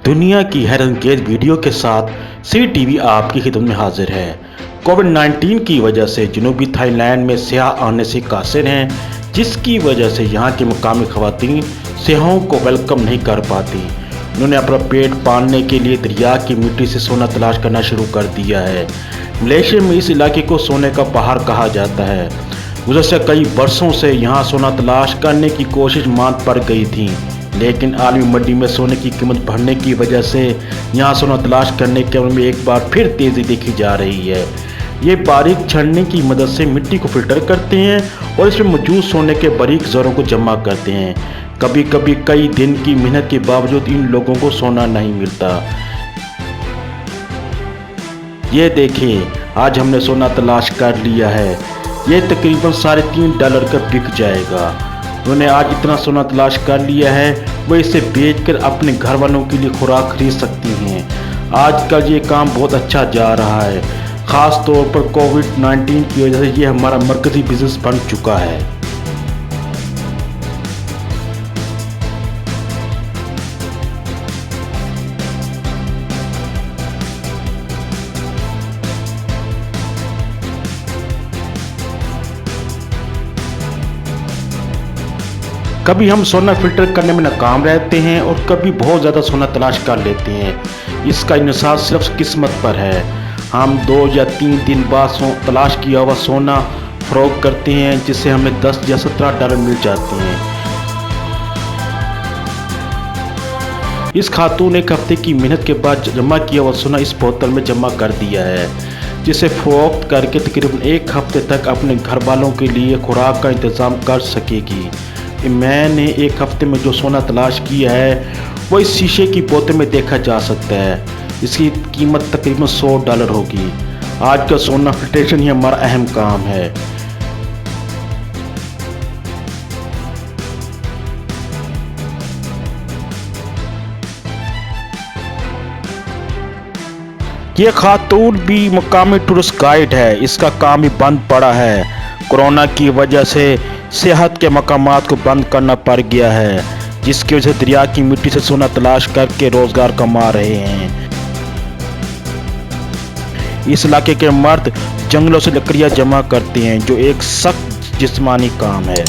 दुनिया की हैरतअंगेज वीडियो के साथ सी टीवी आपकी खिदमत में हाजिर है। कोविड-19 की वजह से जनूबी थाईलैंड में सियाह आने से कासिर हैं, जिसकी वजह से यहाँ की मुकामी खवातीन सियाहों को वेलकम नहीं कर पाती। उन्होंने अपना पेट पालने के लिए दरिया की मिट्टी से सोना तलाश करना शुरू कर दिया है। मलेशिया में इस इलाके को सोने का पहाड़ कहा जाता है। गुज़श्ता कई बरसों से यहाँ सोना तलाश करने की कोशिश मांद पड़ गई थी, लेकिन आलमी मंडी में सोने की कीमत बढ़ने की वजह से यहाँ सोना तलाश करने के अमल में एक बार फिर तेज़ी देखी जा रही है। ये बारीक छड़ने की मदद से मिट्टी को फिल्टर करते हैं और इसमें मौजूद सोने के बारीक ज़रों को जमा करते हैं। कभी कभी कई दिन की मेहनत के बावजूद इन लोगों को सोना नहीं मिलता। ये देखिए, आज हमने सोना तलाश कर लिया है। ये तकरीबन $3.5 का बिक जाएगा। उन्होंने आज इतना सोना तलाश कर लिया है, वो इसे बेचकर अपने घर वालों के लिए खुराक खरीद सकती हैं। आजकल ये काम बहुत अच्छा जा रहा है। ख़ास तौर पर कोविड-19 की वजह से ये हमारा मरकज़ी बिजनेस बन चुका है। कभी हम सोना फिल्टर करने में नाकाम रहते हैं और कभी बहुत ज़्यादा सोना तलाश कर लेते हैं। इसका इंसाफ सिर्फ किस्मत पर है। हम 2 या 3 दिन बाद तलाश किया हुआ सोना फरोख्त करते हैं, जिससे हमें $10 या $17 मिल जाते हैं। इस खातून ने एक हफ्ते की मेहनत के बाद जमा किया हुआ सोना इस बोतल में जमा कर दिया है, जिसे फरोख्त करके तकरीबन 1 हफ्ते तक अपने घर वालों के लिए खुराक का इंतज़ाम कर सकेगी। मैंने 1 हफ्ते में जो सोना तलाश किया है वो इस शीशे की बोतल में देखा जा सकता है। इसकी कीमत तकरीबन $100 होगी। आज का सोना फिल्ट्रेशन ही हमारा अहम काम है। ये खातून भी मुकामी टूरिस्ट गाइड है। इसका काम भी बंद पड़ा है। कोरोना की वजह से सेहत के मकामात को बंद करना पड़ गया है, जिसकी वजह से दरिया की मिट्टी से सोना तलाश करके रोजगार कमा रहे हैं। इस इलाके के मर्द जंगलों से लकड़ियां जमा करते हैं, जो एक सख्त जिस्मानी काम है।